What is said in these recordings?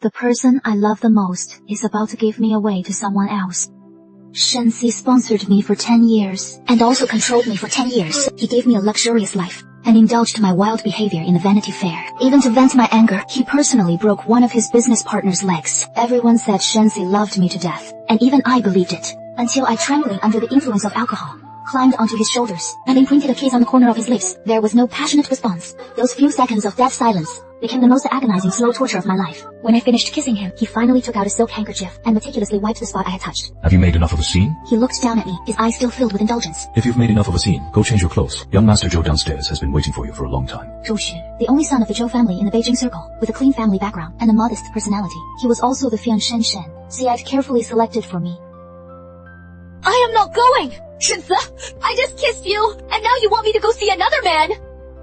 The person I love the most is about to give me away to someone else. Shensi sponsored me for 10 years and also controlled me for 10 years. He gave me a luxurious life and indulged my wild behavior in a Vanity Fair. Even to vent my anger, he personally broke one of his business partner's legs. Everyone said Shensi loved me to death, and even I believed it, until I, trembling under the influence of alcohol, climbed onto his shoulders and imprinted a kiss on the corner of his lips. There was no passionate response. Those few seconds of dead silence became the most agonizing slow torture of my life. When I finished kissing him, he finally took out a silk handkerchief and meticulously wiped the spot I had touched. Have you made enough of a scene? He looked down at me, his eyes still filled with indulgence. If you've made enough of a scene, go change your clothes. Young Master Zhou downstairs has been waiting for you for a long time. Zhou Xun, the only son of the Zhou family in the Beijing circle, with a clean family background and a modest personality. He was also the fiancé Shen Shen, Ziad carefully selected for me. I am not going! Shense, I just kissed you, and now you want me to go see another man!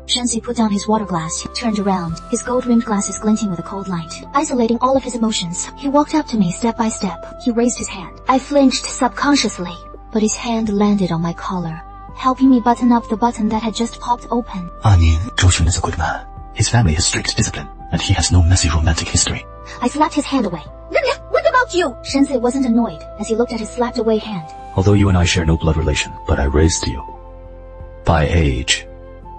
Shensi put down his water glass, turned around, his gold-rimmed glasses glinting with a cold light. Isolating all of his emotions, he walked up to me step by step. He raised his hand. I flinched subconsciously, but his hand landed on my collar, helping me button up the button that had just popped open. Ning, Zhou Xun is a good man. His family has strict discipline, and he has no messy romantic history. I slapped his hand away. What about you? Shensi wasn't annoyed as he looked at his slapped away hand. Although you and I share no blood relation, but I raised you. By age,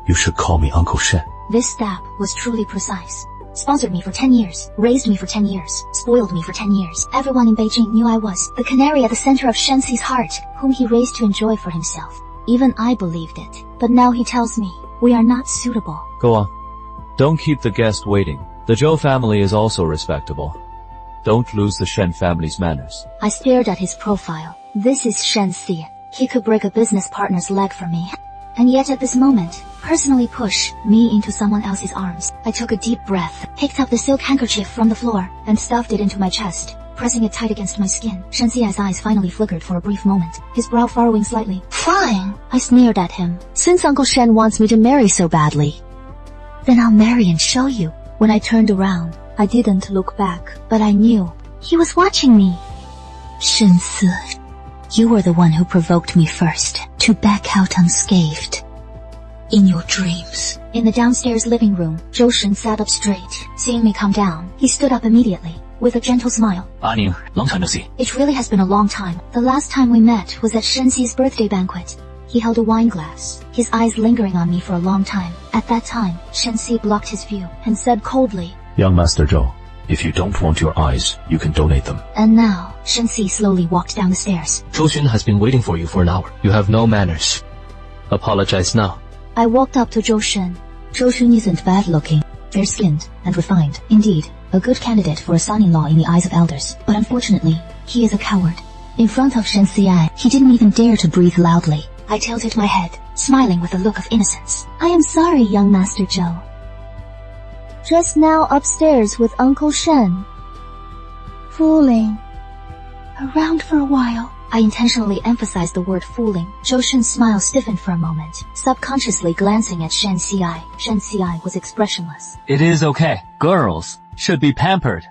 you should call me Uncle Shen. This stab was truly precise. Sponsored me for 10 years, raised me for 10 years, spoiled me for 10 years. Everyone in Beijing knew I was the canary at the center of Shensi's heart, whom he raised to enjoy for himself. Even I believed it. But now he tells me, we are not suitable. Go on. Don't keep the guest waiting. The Zhou family is also respectable. Don't lose the Shen family's manners. I stared at his profile. This is Shensi. He could break a business partner's leg for me. And yet at this moment, personally push me into someone else's arms. I took a deep breath, picked up the silk handkerchief from the floor, and stuffed it into my chest, pressing it tight against my skin. Shensi's eyes finally flickered for a brief moment, his brow furrowing slightly. Fine, I sneered at him. Since Uncle Shen wants me to marry so badly, then I'll marry and show you. When I turned around, I didn't look back, but I knew he was watching me. Shensi, you were the one who provoked me first to back out unscathed. In your dreams. In the downstairs living room, Zhou Shun sat up straight. Seeing me come down, he stood up immediately, with a gentle smile. Ning, long time no see. It really has been a long time. The last time we met was at Shensi's birthday banquet. He held a wine glass, his eyes lingering on me for a long time. At that time, Shensi blocked his view and said coldly, Young Master Zhou, if you don't want your eyes, you can donate them. And now, Shensi slowly walked down the stairs. Zhou Xun has been waiting for you for an hour. You have no manners. Apologize now. I walked up to Zhou Shun. Zhou Shun isn't bad-looking, fair-skinned, and refined. Indeed, a good candidate for a son-in-law in the eyes of elders. But unfortunately, he is a coward. In front of Shensi, he didn't even dare to breathe loudly. I tilted my head, smiling with a look of innocence. I am sorry, young Master Zhou. Just now upstairs with Uncle Shen. Fooling around for a while. I intentionally emphasized the word fooling. Zhou Shun's smile stiffened for a moment, subconsciously glancing at Shensi. Shensi was expressionless. It is okay. Girls should be pampered.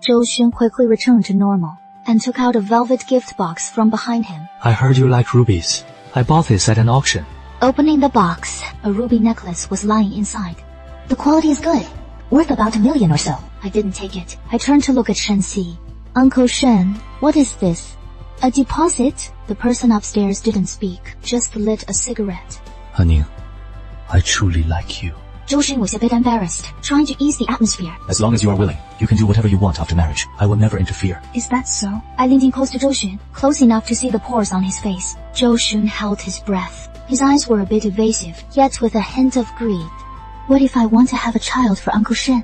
Zhou Shun quickly returned to normal and took out a velvet gift box from behind him. I heard you like rubies. I bought this at an auction. Opening the box, a ruby necklace was lying inside. The quality is good, worth about $1 million or so. I didn't take it. I turned to look at Shensi. Uncle Shen, what is this? A deposit? The person upstairs didn't speak, just lit a cigarette. Ning, I truly like you. Zhou Shun was a bit embarrassed, trying to ease the atmosphere. As long as you are willing, you can do whatever you want after marriage. I will never interfere. Is that so? I leaned in close to Zhou Shun, close enough to see the pores on his face. Zhou Shun held his breath. His eyes were a bit evasive, yet with a hint of greed. What if I want to have a child for Uncle Shen?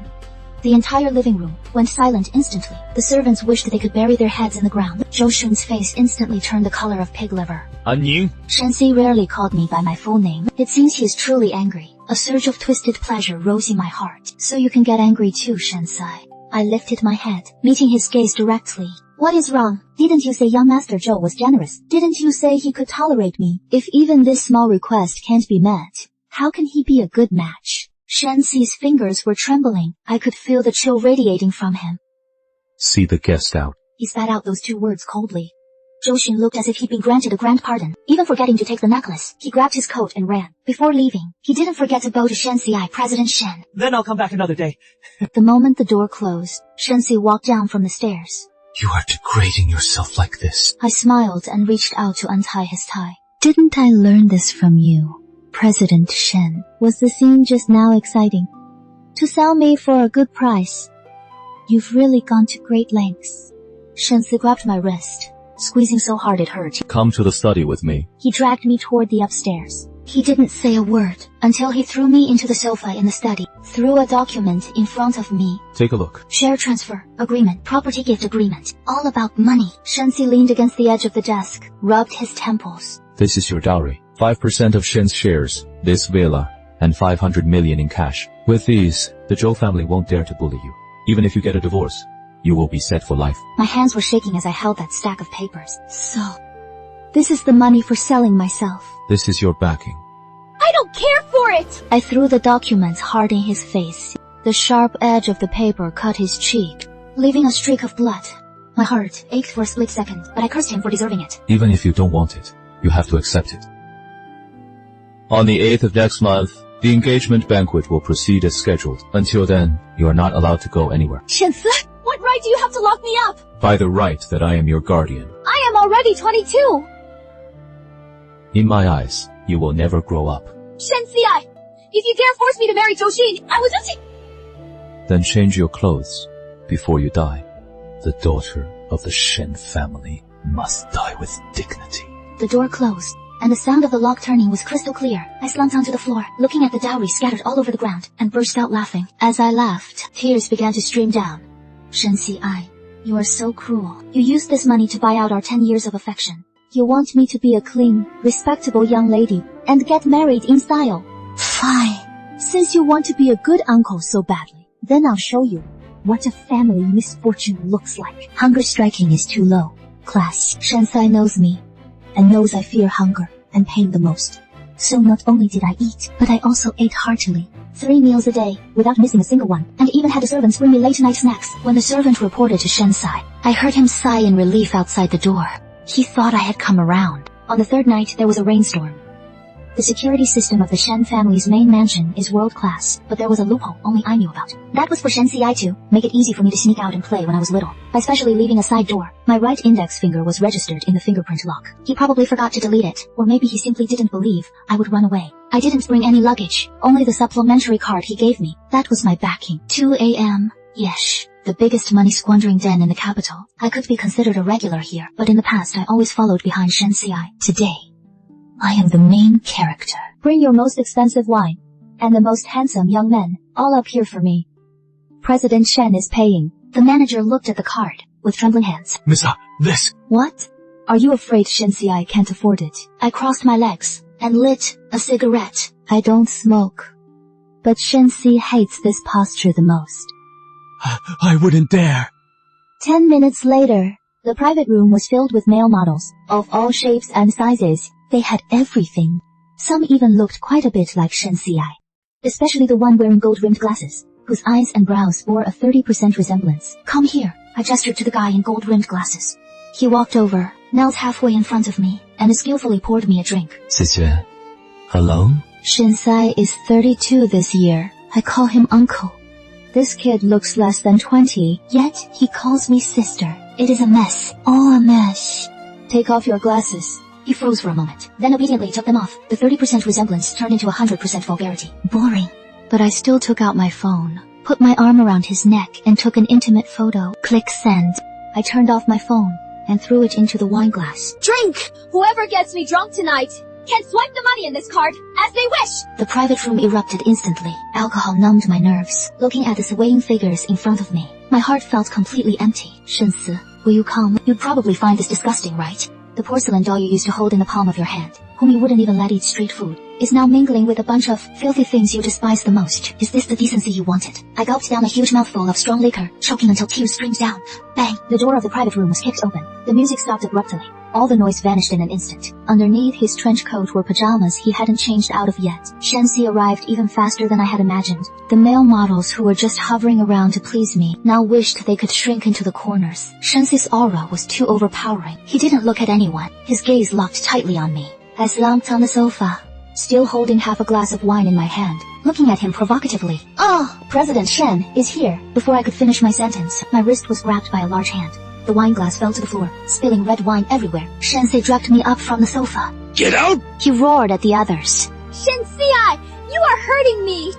The entire living room went silent instantly. The servants wished they could bury their heads in the ground. Zhou Shun's face instantly turned the color of pig liver. Ning. Shensi rarely called me by my full name. It seems he is truly angry. A surge of twisted pleasure rose in my heart. So you can get angry too, Shensi. I lifted my head, meeting his gaze directly. What is wrong? Didn't you say young Master Zhou was generous? Didn't you say he could tolerate me? If even this small request can't be met, how can he be a good match? Shensi's fingers were trembling. I could feel the chill radiating from him. See the guest out. He spat out those two words coldly. Zhou Xun looked as if he'd been granted a grand pardon, even forgetting to take the necklace. He grabbed his coat and ran. Before leaving, he didn't forget to bow to Shensi, President Shen. Then I'll come back another day. The moment the door closed, Shensi walked down from the stairs. You are degrading yourself like this. I smiled and reached out to untie his tie. Didn't I learn this from you, President Shen? Was the scene just now exciting? To sell me for a good price. You've really gone to great lengths. Shensi grabbed my wrist, squeezing so hard it hurt. Come to the study with me. He dragged me toward the upstairs. He didn't say a word until he threw me into the sofa in the study, threw a document in front of me. Take a look. Share transfer agreement, property gift agreement, all about money. Shensi leaned against the edge of the desk, rubbed his temples. This is your dowry. 5% of Shen's shares, this villa, and 500 million in cash. With these, the Zhou family won't dare to bully you. Even if you get a divorce, you will be set for life. My hands were shaking as I held that stack of papers. So, this is the money for selling myself. This is your backing. I don't care for it! I threw the documents hard in his face. The sharp edge of the paper cut his cheek, leaving a streak of blood. My heart ached for a split second, but I cursed him for deserving it. Even if you don't want it, you have to accept it. On the 8th of next month, the engagement banquet will proceed as scheduled. Until then, you are not allowed to go anywhere. Shensi, what right do you have to lock me up? By the right that I am your guardian. I am already 22! In my eyes, you will never grow up. Shensi, if you dare force me to marry Zhou Xun, I will just... Then change your clothes before you die. The daughter of the Shen family must die with dignity. The door closed, and the sound of the lock turning was crystal clear. I slumped onto the floor, looking at the dowry scattered all over the ground, and burst out laughing. As I laughed, tears began to stream down. Shensi, you are so cruel. You used this money to buy out our 10 years of affection. You want me to be a clean, respectable young lady, and get married in style. Fine. Since you want to be a good uncle so badly, then I'll show you what a family misfortune looks like. Hunger striking is too low. Class. Shensi knows me, and knows I fear hunger and pain the most. So not only did I eat, but I also ate heartily. 3 meals a day, without missing a single one, and even had the servants bring me late-night snacks. When the servant reported to Shensi, I heard him sigh in relief outside the door. He thought I had come around. On the 3rd night, there was a rainstorm. The security system of the Shen family's main mansion is world-class, but there was a loophole only I knew about. That was for Shensi to make it easy for me to sneak out and play when I was little, by specially leaving a side door. My right index finger was registered in the fingerprint lock. He probably forgot to delete it, or maybe he simply didn't believe I would run away. I didn't bring any luggage, only the supplementary card he gave me. That was my backing. 2 a.m. Yes. The biggest money-squandering den in the capital. I could be considered a regular here, but in the past I always followed behind Shensi. Today, I am the main character. Bring your most expensive wine, and the most handsome young men, all up here for me. President Shen is paying. The manager looked at the card, with trembling hands. Missa, this! What? Are you afraid Shensi can't afford it? I crossed my legs, and lit a cigarette. I don't smoke. But Shensi hates this posture the most. I wouldn't dare. 10 minutes later, the private room was filled with male models, of all shapes and sizes. They had everything. Some even looked quite a bit like Shensi, especially the one wearing gold-rimmed glasses, whose eyes and brows bore a 30% resemblance. Come here, I gestured to the guy in gold-rimmed glasses. He walked over, knelt halfway in front of me, and skillfully poured me a drink. Sister, alone? Shensi is 32 this year. I call him uncle. This kid looks less than 20, yet he calls me sister. It is a mess. All a mess. Take off your glasses. He froze for a moment, then obediently took them off. The 30% resemblance turned into 100% vulgarity. Boring. But I still took out my phone, put my arm around his neck, and took an intimate photo. Click send. I turned off my phone and threw it into the wine glass. Drink! Whoever gets me drunk tonight can swipe the money in this card as they wish! The private room erupted instantly. Alcohol numbed my nerves. Looking at the swaying figures in front of me, my heart felt completely empty. Shensi, will you come? You'd probably find this disgusting, right? The porcelain doll you used to hold in the palm of your hand, whom you wouldn't even let eat street food, is now mingling with a bunch of filthy things you despise the most. Is this the decency you wanted? I gulped down a huge mouthful of strong liquor, choking until tears streamed down. Bang! The door of the private room was kicked open. The music stopped abruptly. All the noise vanished in an instant. Underneath his trench coat were pajamas he hadn't changed out of yet. Shensi arrived even faster than I had imagined. The male models who were just hovering around to please me now wished they could shrink into the corners. Shensi's aura was too overpowering. He didn't look at anyone. His gaze locked tightly on me. I slumped on the sofa, still holding half a glass of wine in my hand, looking at him provocatively. "Oh, President Shen is here." Before I could finish my sentence, my wrist was grabbed by a large hand. The wine glass fell to the floor, spilling red wine everywhere. Shensi dragged me up from the sofa. Get out! He roared at the others. Shensi, you are hurting me.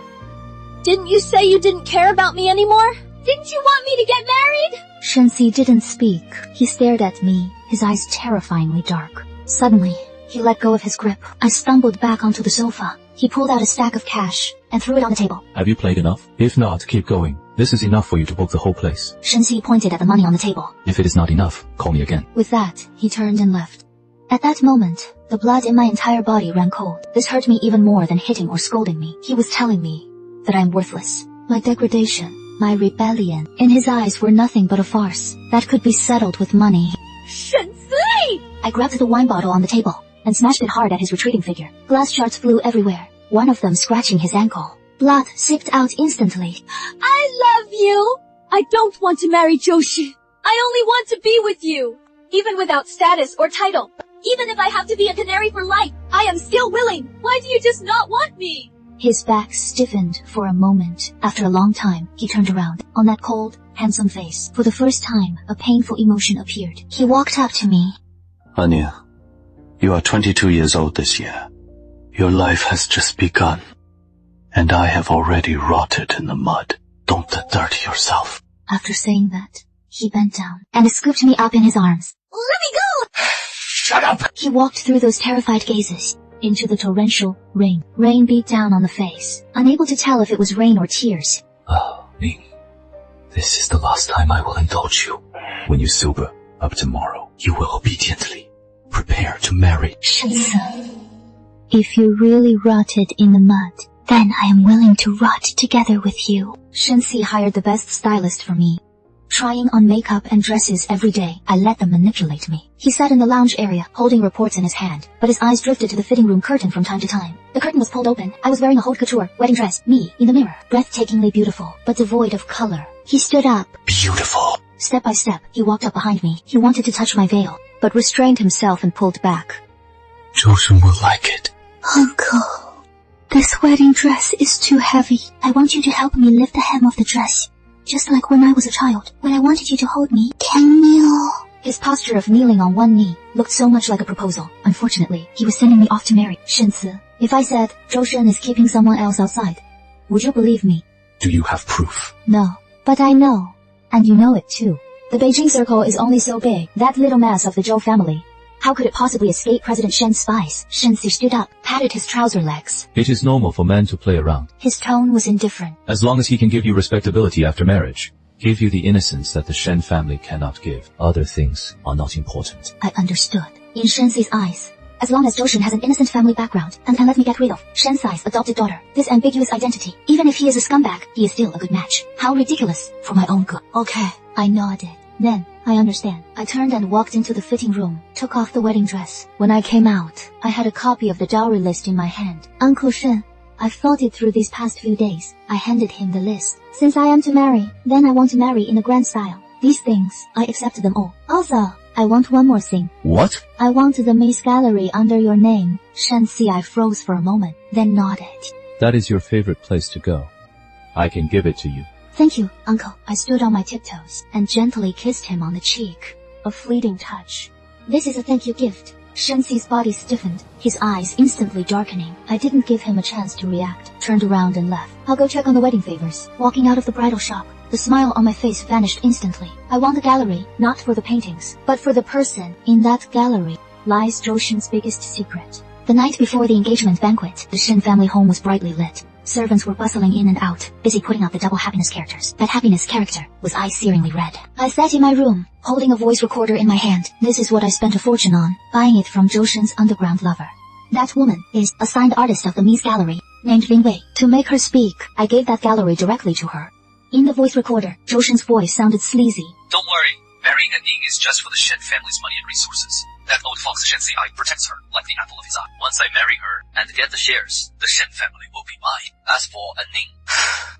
Didn't you say you didn't care about me anymore? Didn't you want me to get married? Shensi didn't speak. He stared at me, his eyes terrifyingly dark. Suddenly, he let go of his grip. I stumbled back onto the sofa. He pulled out a stack of cash and threw it on the table. Have you played enough? If not, keep going. This is enough for you to book the whole place. Shensi pointed at the money on the table. If it is not enough, call me again. With that, he turned and left. At that moment, the blood in my entire body ran cold. This hurt me even more than hitting or scolding me. He was telling me that I am worthless. My degradation, my rebellion, in his eyes were nothing but a farce that could be settled with money. Shensi! I grabbed the wine bottle on the table and smashed it hard at his retreating figure. Glass shards flew everywhere, one of them scratching his ankle. Blood seeped out instantly. I love you. I don't want to marry Joshi. I only want to be with you. Even without status or title. Even if I have to be a canary for life, I am still willing. Why do you just not want me? His back stiffened for a moment. After a long time, he turned around. On that cold, handsome face, for the first time, a painful emotion appeared. He walked up to me. Anya, you are 22 years old this year. Your life has just begun. And I have already rotted in the mud. Don't dirty yourself. After saying that, he bent down and scooped me up in his arms. Let me go! Shut up! He walked through those terrified gazes into the torrential rain. Rain beat down on the face, unable to tell if it was rain or tears. Oh, Ning, this is the last time I will indulge you. When you sober up tomorrow, You will obediently prepare to marry. Shensi, if you really rotted in the mud, then I am willing to rot together with you. Shensi hired the best stylist for me. Trying on makeup and dresses every day, I let them manipulate me. He sat in the lounge area, holding reports in his hand, but his eyes drifted to the fitting room curtain from time to time. The curtain was pulled open. I was wearing a haute couture wedding dress, me, in the mirror, breathtakingly beautiful, but devoid of color. He stood up. Beautiful. Step by step, he walked up behind me. He wanted to touch my veil, but restrained himself and pulled back. Joshin will like it. Uncle, this wedding dress is too heavy. I want you to help me lift the hem of the dress. Just like when I was a child, when I wanted you to hold me. Can you? His posture of kneeling on one knee looked so much like a proposal. Unfortunately, he was sending me off to marry Shensi. If I said, Zhou Shen is keeping someone else outside, would you believe me? do you have proof? No. But I know. And you know it too. The Beijing circle is only so big, that little mass of the Zhou family. How could it possibly escape President Shen's spies? Shensi stood up, patted his trouser legs. It is normal for men to play around. His tone was indifferent. As long as he can give you respectability after marriage, give you the innocence that the Shen family cannot give. Other things are not important. I understood. In Shensi's eyes, as long as Zhou Shen has an innocent family background and can let me get rid of Shensi's adopted daughter, this ambiguous identity, even if he is a scumbag, he is still a good match. How ridiculous for my own good. Okay, I nodded. Then, I understand. I turned and walked into the fitting room, took off the wedding dress. When I came out, I had a copy of the dowry list in my hand. Uncle Shen, I've thought it through these past few days. I handed him the list. Since I am to marry, then I want to marry in a grand style. These things, I accept them all. Also, I want one more thing. What? I want the Miss Gallery under your name. Shensi, I froze for a moment, then nodded. That is your favorite place to go. I can give it to you. Thank you, Uncle. I stood on my tiptoes and gently kissed him on the cheek. A fleeting touch. This is a thank you gift. Shensi's body stiffened, his eyes instantly darkening. I didn't give him a chance to react, turned around and left. I'll go check on the wedding favors. Walking out of the bridal shop, the smile on my face vanished instantly. I want the gallery, not for the paintings, but for the person. In that gallery lies Zhou Shen's biggest secret. The night before the engagement banquet, the Shen family home was brightly lit. Servants were bustling in and out, busy putting out the double happiness characters. That happiness character was eye-searingly red. I sat in my room, holding a voice recorder in my hand. This is what I spent a fortune on, buying it from Zhou Shen's underground lover. That woman is a signed artist of the Mies Gallery, named Ling Wei. To make her speak, I gave that gallery directly to her. In the voice recorder, Zhou Shen's voice sounded sleazy. Don't worry, marrying a Ning is just for the Shen family's money and resources. That old fox Shen Ai protects her like the apple of his eye. Once I marry her and get the shares, the Shen family will be mine. As for Ning,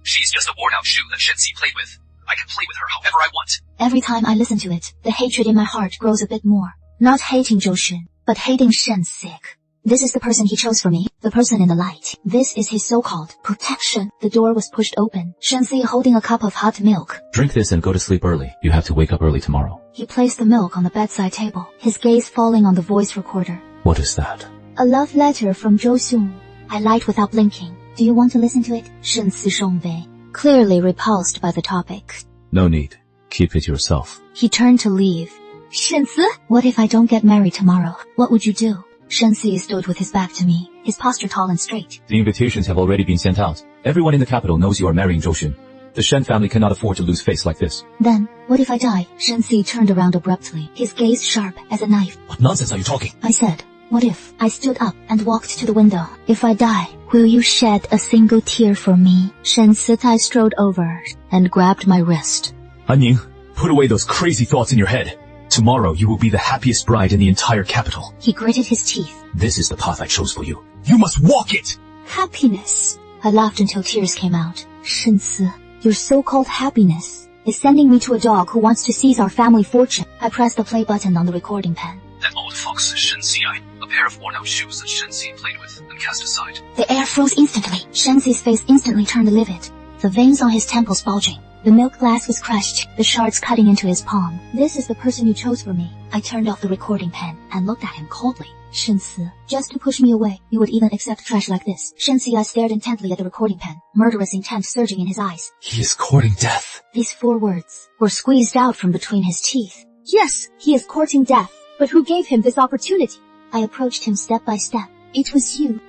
she's just a worn-out shoe that Shen played with. I can play with her however I want. Every time I listen to it, the hatred in my heart grows a bit more. Not hating Zhou Xun, but hating Shen sick. This is the person he chose for me, the person in the light. This is his so-called protection. The door was pushed open. Shensi holding a cup of hot milk. Drink this and go to sleep early. You have to wake up early tomorrow. He placed the milk on the bedside table, his gaze falling on the voice recorder. What is that? A love letter from Zhou Xun. I light without blinking. Do you want to listen to it? Shensi Shongwei, clearly repulsed by the topic. No need. Keep it yourself. He turned to leave. Shensi, what if I don't get married tomorrow? What would you do? Shensi stood with his back to me, his posture tall and straight. The invitations have already been sent out. Everyone in the capital knows you are marrying Zhou Xun. The Shen family cannot afford to lose face like this. Then, what if I die? Shensi turned around abruptly, his gaze sharp as a knife. What nonsense are you talking? I said, what if? I stood up and walked to the window. If I die, will you shed a single tear for me? Shensi strode over and grabbed my wrist. Ning, put away those crazy thoughts in your head. Tomorrow you will be the happiest bride in the entire capital. He gritted his teeth. This is the path I chose for you. You must walk it! Happiness. I laughed until tears came out. Shensi, your so-called happiness is sending me to a dog who wants to seize our family fortune. I pressed the play button on the recording pen. That old fox Shen Ai, a pair of worn-out shoes that Shen played with and cast aside. The air froze instantly. Shensi's face instantly turned livid, the veins on his temples bulging. The milk glass was crushed, the shards cutting into his palm. This is the person you chose for me. I turned off the recording pen and looked at him coldly. Shensi, just to push me away, you would even accept trash like this. Shensi stared intently at the recording pen, murderous intent surging in his eyes. He is courting death. These 4 words were squeezed out from between his teeth. Yes, he is courting death. But who gave him this opportunity? I approached him step by step. It was you,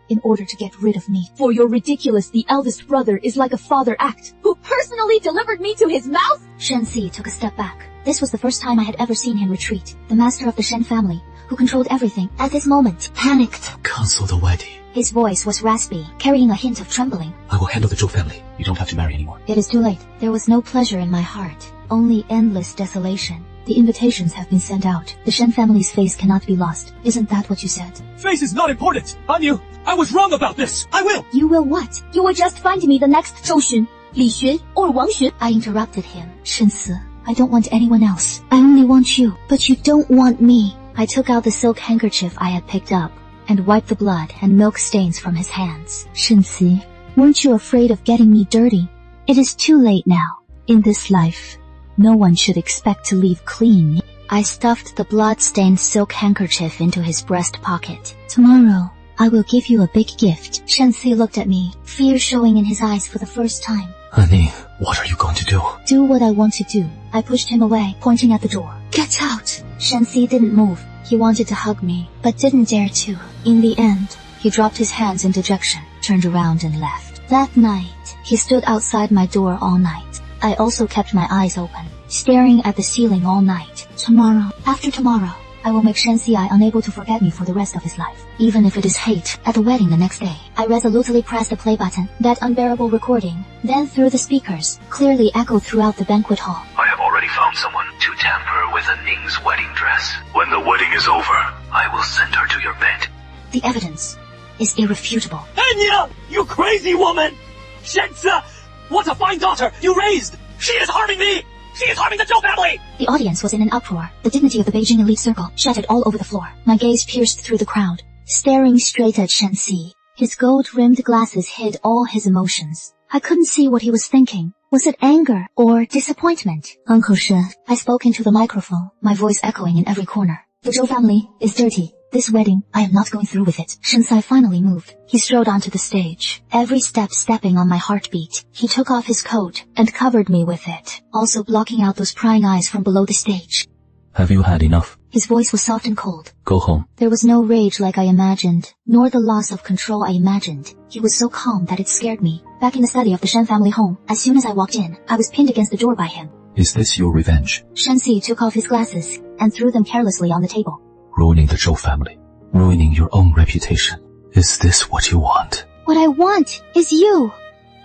in order to get rid of me. For your ridiculous the eldest brother is like a father act, who personally delivered me to his mouth? Shensi took a step back. This was the first time I had ever seen him retreat. The master of the Shen family, who controlled everything, at this moment, panicked. Cancel the wedding. His voice was raspy, carrying a hint of trembling. I will handle the Zhou family. You don't have to marry anymore. It is too late. There was no pleasure in my heart, only endless desolation. The invitations have been sent out. The Shen family's face cannot be lost. Isn't that what you said? Face is not important. Anu, I was wrong about this. I will. You will what? You will just find me the next Zhou Xun, Li Xun, or Wang Xun. I interrupted him. Shensi, I don't want anyone else. I only want you. But you don't want me. I took out the silk handkerchief I had picked up and wiped the blood and milk stains from his hands. Shensi, weren't you afraid of getting me dirty? It is too late now. In this life, no one should expect to leave clean. I stuffed the blood-stained silk handkerchief into his breast pocket. Tomorrow, I will give you a big gift. Shensi looked at me, fear showing in his eyes for the first time. Honey, what are you going to do? Do what I want to do. I pushed him away, pointing at the door. Get out! Shensi didn't move. He wanted to hug me, but didn't dare to. In the end, he dropped his hands in dejection, turned around and left. That night, he stood outside my door all night. I also kept my eyes open, staring at the ceiling all night. Tomorrow, after tomorrow, I will make Shensi unable to forget me for the rest of his life, even if it is hate. At the wedding the next day, I resolutely pressed the play button. That unbearable recording, then through the speakers, clearly echoed throughout the banquet hall. I have already found someone to tamper with Ning's wedding dress. When the wedding is over, I will send her to your bed. The evidence is irrefutable. Enya, you crazy woman! Shensi, what a fine daughter you raised! She is harming me! She is harming the Zhou family! The audience was in an uproar. The dignity of the Beijing elite circle shattered all over the floor. My gaze pierced through the crowd, staring straight at Shensi. His gold-rimmed glasses hid all his emotions. I couldn't see what he was thinking. Was it anger or disappointment? Uncle Shen, I spoke into the microphone, my voice echoing in every corner. The Zhou family is dirty. This wedding, I am not going through with it. Shensi finally moved. He strode onto the stage, every step stepping on my heartbeat. He took off his coat and covered me with it, also blocking out those prying eyes from below the stage. Have you had enough? His voice was soft and cold. Go home. There was no rage like I imagined, nor the loss of control I imagined. He was so calm that it scared me. Back in the study of the Shen family home, as soon as I walked in, I was pinned against the door by him. Is this your revenge? Shensi took off his glasses and threw them carelessly on the table. Ruining the Zhou family. Ruining your own reputation. Is this what you want? What I want is you.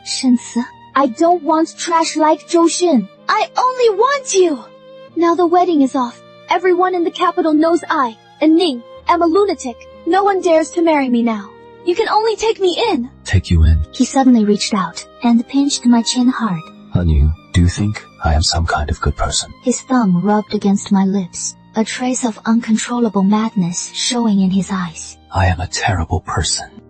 Shensi, I don't want trash like Zhou Xun. I only want you. Now the wedding is off. Everyone in the capital knows I, and Ning, am a lunatic. No one dares to marry me now. You can only take me in. Take you in. He suddenly reached out and pinched my chin hard. Anu, do you think I am some kind of good person? His thumb rubbed against my lips, a trace of uncontrollable madness showing in his eyes. I am a terrible person.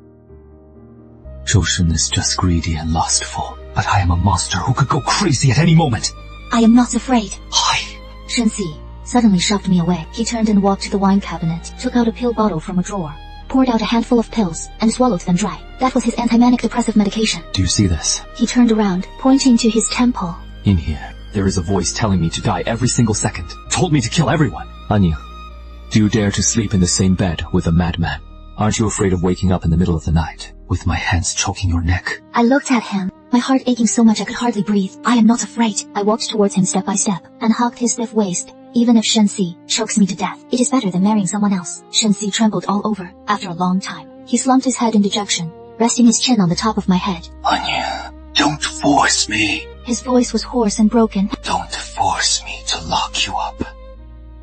Zhou Shen is just greedy and lustful, but I am a monster who could go crazy at any moment. I am not afraid. Hi. Shensi suddenly shoved me away. He turned and walked to the wine cabinet, took out a pill bottle from a drawer, poured out a handful of pills, and swallowed them dry. That was his anti-manic depressive medication. Do you see this? He turned around, pointing to his temple. In here, there is a voice telling me to die every single second. Told me to kill everyone. Anu, do you dare to sleep in the same bed with a madman? Aren't you afraid of waking up in the middle of the night with my hands choking your neck? I looked at him, my heart aching so much I could hardly breathe. I am not afraid. I walked towards him step by step and hugged his stiff waist. Even if Shensi chokes me to death, it is better than marrying someone else. Shensi trembled all over. After a long time, he slumped his head in dejection, resting his chin on the top of my head. Anya, don't force me. His voice was hoarse and broken. Don't force me to lock you up.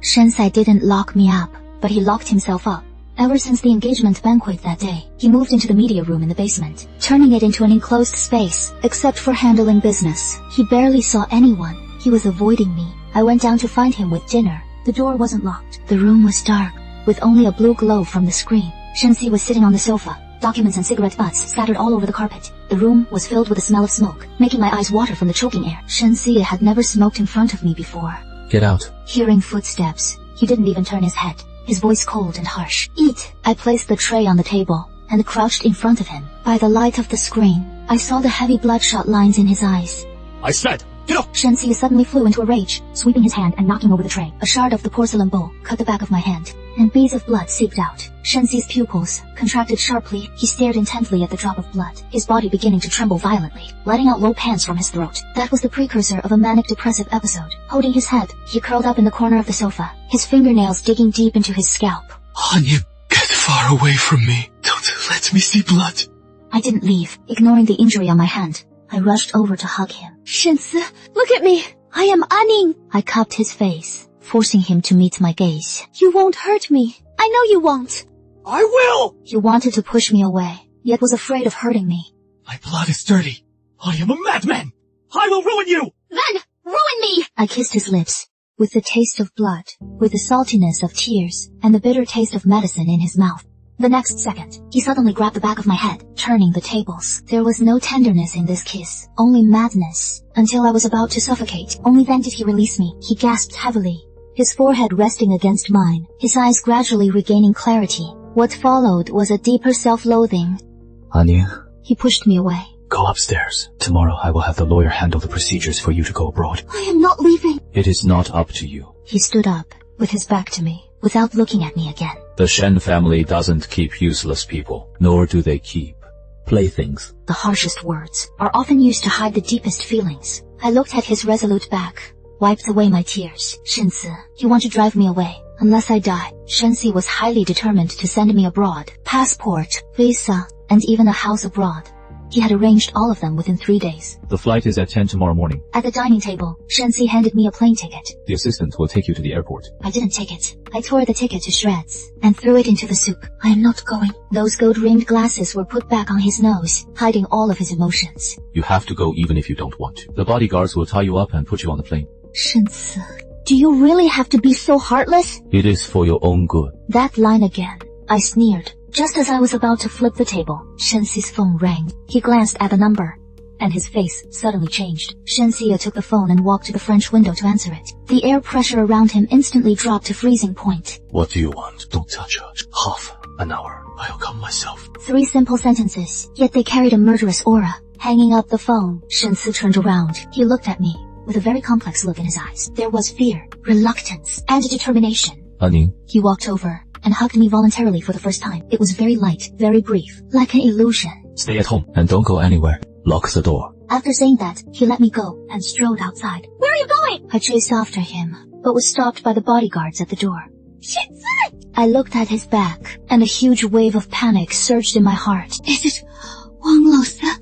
Shensai didn't lock me up, but he locked himself up. Ever since the engagement banquet that day, he moved into the media room in the basement, turning it into an enclosed space, except for handling business. He barely saw anyone. He was avoiding me. I went down to find him with dinner. The door wasn't locked. The room was dark, with only a blue glow from the screen. Shensi was sitting on the sofa, documents and cigarette butts scattered all over the carpet. The room was filled with the smell of smoke, making my eyes water from the choking air. Shensi had never smoked in front of me before. Get out. Hearing footsteps, he didn't even turn his head, his voice cold and harsh. Eat! I placed the tray on the table and crouched in front of him. By the light of the screen, I saw the heavy bloodshot lines in his eyes. I said, get up! Shensi suddenly flew into a rage, sweeping his hand and knocking over the tray. A shard of the porcelain bowl cut the back of my hand, and beads of blood seeped out. Shensi's pupils contracted sharply. He stared intently at the drop of blood, his body beginning to tremble violently, letting out low pants from his throat. That was the precursor of a manic depressive episode. Holding his head, he curled up in the corner of the sofa, his fingernails digging deep into his scalp. Anya, get far away from me. Don't let me see blood. I didn't leave, ignoring the injury on my hand. I rushed over to hug him. Shensi, look at me. I am Aning. I cupped his face, forcing him to meet my gaze. You won't hurt me. I know you won't. I will! He wanted to push me away, yet was afraid of hurting me. My blood is dirty. I am a madman. I will ruin you! Then, ruin me! I kissed his lips, with the taste of blood, with the saltiness of tears, and the bitter taste of medicine in his mouth. The next second, he suddenly grabbed the back of my head, turning the tables. There was no tenderness in this kiss, only madness, until I was about to suffocate. Only then did he release me. He gasped heavily, his forehead resting against mine, his eyes gradually regaining clarity. What followed was a deeper self-loathing. Anya, He pushed me away. go upstairs. Tomorrow I will have the lawyer handle the procedures for you to go abroad. I am not leaving. It is not up to you. He stood up, with his back to me, without looking at me again. The Shen family doesn't keep useless people, nor do they keep playthings. The harshest words are often used to hide the deepest feelings. I looked at his resolute back, wiped away my tears. Shensi, you want to drive me away. Unless I die. Shensi was highly determined to send me abroad. Passport, visa, and even a house abroad. He had arranged all of them within 3 days. The flight is at 10 tomorrow morning. At the dining table, Shensi handed me a plane ticket. The assistant will take you to the airport. I didn't take it. I tore the ticket to shreds and threw it into the soup. I am not going. Those gold-rimmed glasses were put back on his nose, hiding all of his emotions. You have to go even if you don't want to. The bodyguards will tie you up and put you on the plane. Shensi, do you really have to be so heartless? It is for your own good. That line again. I sneered. Just as I was about to flip the table, Shensi's phone rang. He glanced at the number, and his face suddenly changed. Shensi took the phone and walked to the French window to answer it. The air pressure around him instantly dropped to freezing point. What do you want? Don't touch her. Half an hour. I'll come myself. 3 simple sentences, yet they carried a murderous aura. Hanging up the phone, Shensi turned around. He looked at me, with a very complex look in his eyes. There was fear, reluctance, and determination. Aning, He walked over and hugged me voluntarily for the first time. It was very light, very brief, like an illusion. stay at home and don't go anywhere. Lock the door. After saying that, he let me go and strode outside. Where are you going? I chased after him, but was stopped by the bodyguards at the door. Shensi! I looked at his back, and a huge wave of panic surged in my heart. Is it Wang Laosa?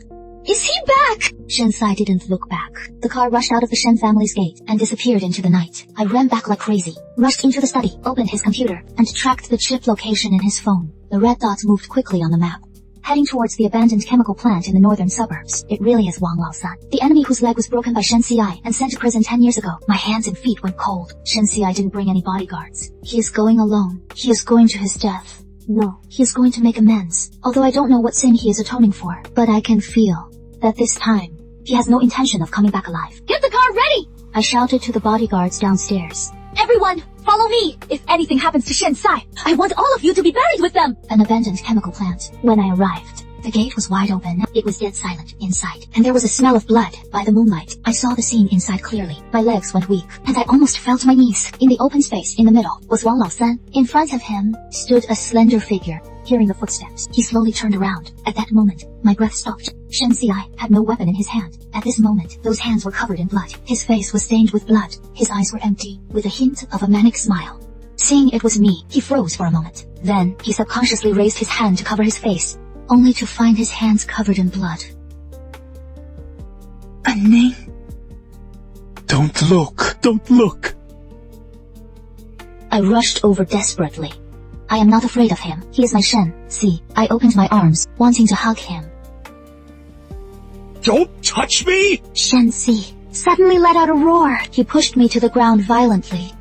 Is he back? Shen Sai didn't look back. The car rushed out of the Shen family's gate and disappeared into the night. I ran back like crazy, rushed into the study, opened his computer, and tracked the chip location in his phone. The red dots moved quickly on the map, heading towards the abandoned chemical plant in the northern suburbs. It really is Wang Laosan, the enemy whose leg was broken by Shen Xi and sent to prison 10 years ago. My hands and feet went cold. Shen Xi didn't bring any bodyguards. He is going alone. He is going to his death. No, he is going to make amends. Although I don't know what sin he is atoning for, but I can feel that this time, he has no intention of coming back alive. Get the car ready! I shouted to the bodyguards downstairs. Everyone, follow me! If anything happens to Shen Sai, I want all of you to be buried with them! An abandoned chemical plant. When I arrived, the gate was wide open. It was dead silent inside, and there was a smell of blood. By the moonlight, I saw the scene inside clearly. My legs went weak, and I almost fell to my knees. In the open space in the middle was Wang Laosan. In front of him stood a slender figure. Hearing the footsteps, he slowly turned around. At that moment, my breath stopped. Shen Xi had no weapon in his hand. At this moment, those hands were covered in blood. His face was stained with blood. His eyes were empty, with a hint of a manic smile. Seeing it was me, he froze for a moment. Then, he subconsciously raised his hand to cover his face, only to find his hands covered in blood. Anning, don't look, don't look. I rushed over desperately. I am not afraid of him. He is my Shen. See, I opened my arms, wanting to hug him. Don't touch me! Shen Si suddenly let out a roar. He pushed me to the ground violently.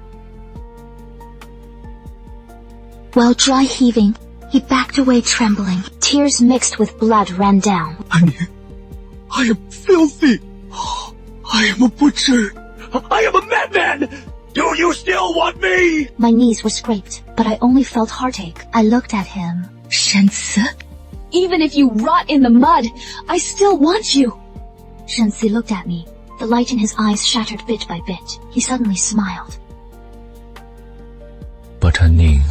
While dry heaving, he backed away trembling. Tears mixed with blood ran down. I am filthy. I am a butcher. I am a madman! Do you still want me? My knees were scraped, but I only felt heartache. I looked at him. Shen Si? Even if you rot in the mud, I still want you. Shen Si looked at me. The light in his eyes shattered bit by bit. He suddenly smiled. But Anning,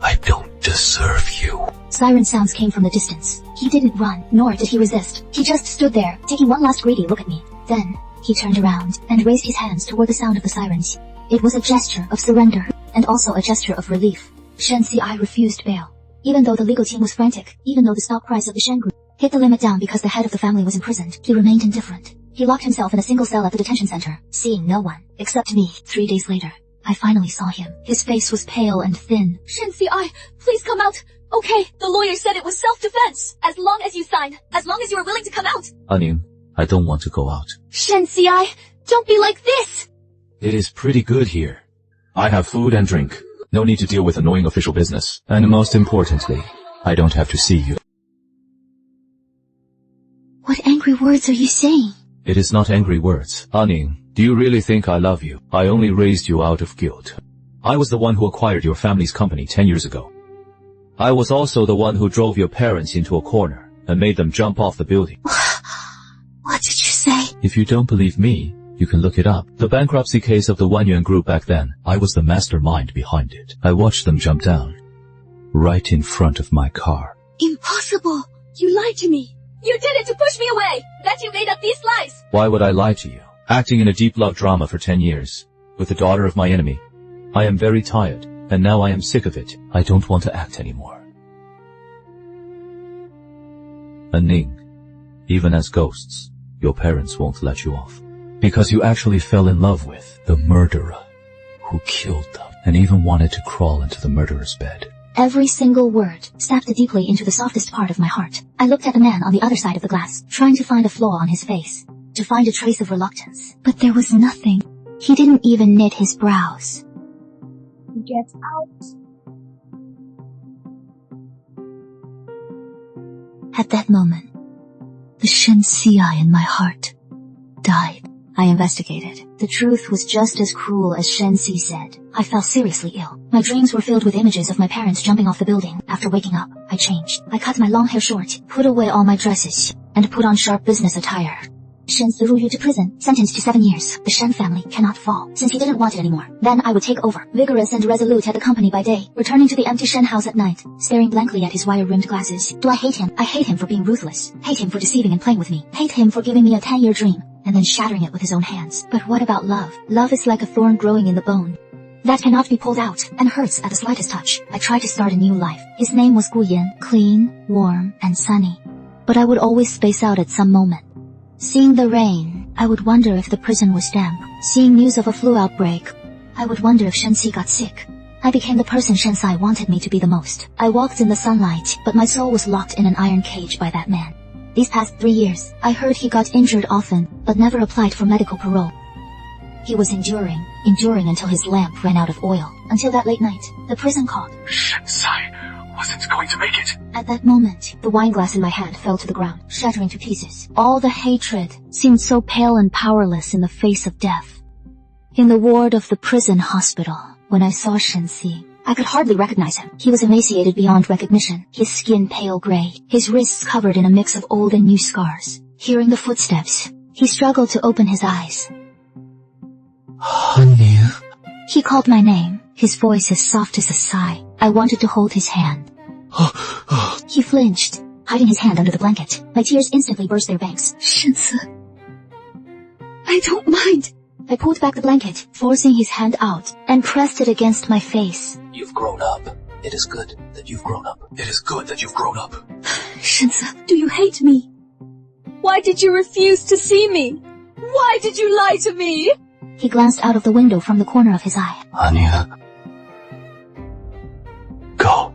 I don't deserve you. Siren sounds came from the distance. He didn't run, nor did he resist. He just stood there, taking one last greedy look at me. Then, he turned around and raised his hands toward the sound of the sirens. It was a gesture of surrender, and also a gesture of relief. Shen Si refused bail. Even though the legal team was frantic, even though the stock price of the Shen Group hit the limit down because the head of the family was imprisoned, he remained indifferent. He locked himself in a single cell at the detention center, seeing no one, except me. 3 days later, I finally saw him. His face was pale and thin. Shen Si, please come out. Okay, the lawyer said it was self-defense. As long as you signed, as long as you are willing to come out. Anning, I don't want to go out. Shen Si, don't be like this. It is pretty good here. I have food and drink. No need to deal with annoying official business. And most importantly, I don't have to see you. What angry words are you saying? It is not angry words. Anning, do you really think I love you? I only raised you out of guilt. I was the one who acquired your family's company 10 years ago. I was also the one who drove your parents into a corner and made them jump off the building. What did you say? If you don't believe me, you can look it up. The bankruptcy case of the Wan Yuan Group back then, I was the mastermind behind it. I watched them jump down, right in front of my car. Impossible! You lied to me. You did it to push me away. That you made up these lies. Why would I lie to you? Acting in a deep love drama for 10 years, with the daughter of my enemy. I am very tired, and now I am sick of it. I don't want to act anymore. Anning, even as ghosts, your parents won't let you off. Because you actually fell in love with the murderer who killed them and even wanted to crawl into the murderer's bed. Every single word stabbed deeply into the softest part of my heart. I looked at the man on the other side of the glass, trying to find a flaw on his face, to find a trace of reluctance. But there was nothing. He didn't even knit his brows. Get out. At that moment, the Shen Si in my heart died. I investigated. The truth was just as cruel as Shen Si said. I fell seriously ill. My dreams were filled with images of my parents jumping off the building. After waking up, I changed. I cut my long hair short, put away all my dresses, and put on sharp business attire. Shen Si Ru to prison, sentenced to 7 years. The Shen family cannot fall, since he didn't want it anymore. Then I would take over, vigorous and resolute at the company by day, returning to the empty Shen house at night, staring blankly at his wire-rimmed glasses. Do I hate him? I hate him for being ruthless. Hate him for deceiving and playing with me. Hate him for giving me a 10-year dream, and then shattering it with his own hands. But what about love? Love is like a thorn growing in the bone that cannot be pulled out, and hurts at the slightest touch. I tried to start a new life. His name was Gu Yan, clean, warm, and sunny. but I would always space out at some moment. Seeing the rain, I would wonder if the prison was damp. Seeing news of a flu outbreak, I would wonder if Shensi got sick. I became the person Shensai wanted me to be the most. I walked in the sunlight, but my soul was locked in an iron cage by that man. These past 3 years, I heard he got injured often, but never applied for medical parole. He was enduring until his lamp ran out of oil. Until that late night, the prison called. Shensai wasn't going to make it. At that moment, the wine glass in my hand fell to the ground, shattering to pieces. All the hatred seemed so pale and powerless in the face of death. In the ward of the prison hospital, when I saw Shensi, I could hardly recognize him. He was emaciated beyond recognition, his skin pale gray, his wrists covered in a mix of old and new scars. Hearing the footsteps, he struggled to open his eyes. Honey. He called my name, his voice as soft as a sigh. I wanted to hold his hand. He flinched, hiding his hand under the blanket. My tears instantly burst their banks. Shensi, I don't mind. I pulled back the blanket, forcing his hand out, and pressed it against my face. You've grown up. It is good that you've grown up. It is good that you've grown up. Shensi, do you hate me? Why did you refuse to see me? Why did you lie to me? He glanced out of the window from the corner of his eye. Anya. Go.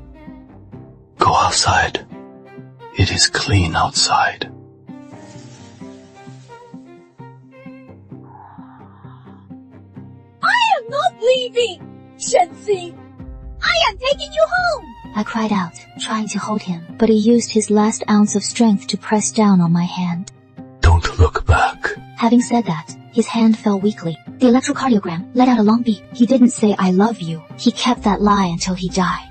Go outside. It is clean outside. I am not leaving! Shensi, I am taking you home! I cried out, trying to hold him, but he used his last ounce of strength to press down on my hand. Don't look back. Having said that, his hand fell weakly. The electrocardiogram let out a long beep. He didn't say I love you. He kept that lie until he died.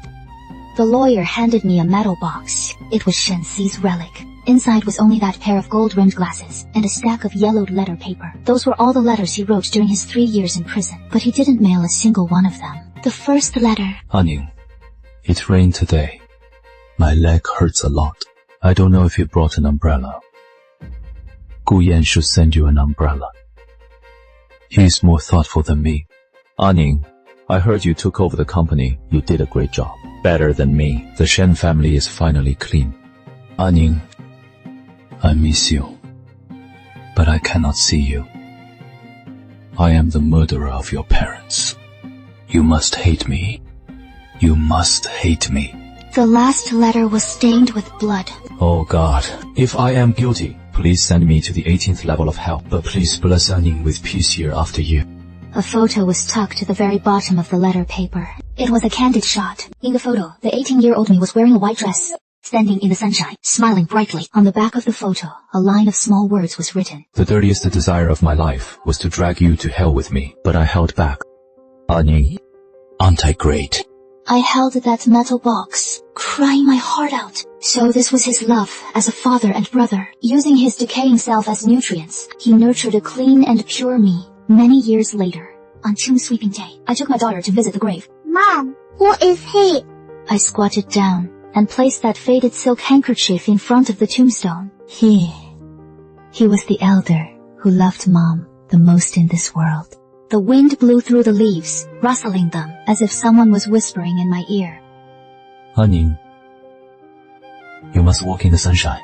The lawyer handed me a metal box. It was Shensi's relic. Inside was only that pair of gold-rimmed glasses and a stack of yellowed letter paper. Those were all the letters he wrote during his 3 years in prison, but he didn't mail a single one of them. The first letter. Aning, it rained today. My leg hurts a lot. I don't know if you brought an umbrella. Gu Yan should send you an umbrella. He's more thoughtful than me. Aning, I heard you took over the company. You did a great job. Better than me. The Shen family is finally clean. Aning, I miss you, but I cannot see you. I am the murderer of your parents. You must hate me. You must hate me. The last letter was stained with blood. Oh God, if I am guilty, please send me to the 18th level of hell, but please bless Aning with peace year after year. A photo was tucked to the very bottom of the letter paper. It was a candid shot. In the photo, the 18-year-old me was wearing a white dress, standing in the sunshine, smiling brightly. On the back of the photo, a line of small words was written. The dirtiest desire of my life was to drag you to hell with me, but I held back. Aning, aren't I great? I held that metal box, crying my heart out. So this was his love as a father and brother. Using his decaying self as nutrients, he nurtured a clean and pure me. Many years later, on Tomb Sweeping Day, I took my daughter to visit the grave. Mom, who is he? I squatted down and placed that faded silk handkerchief in front of the tombstone. He was the elder who loved Mom the most in this world. The wind blew through the leaves, rustling them as if someone was whispering in my ear. Aning, you must walk in the sunshine.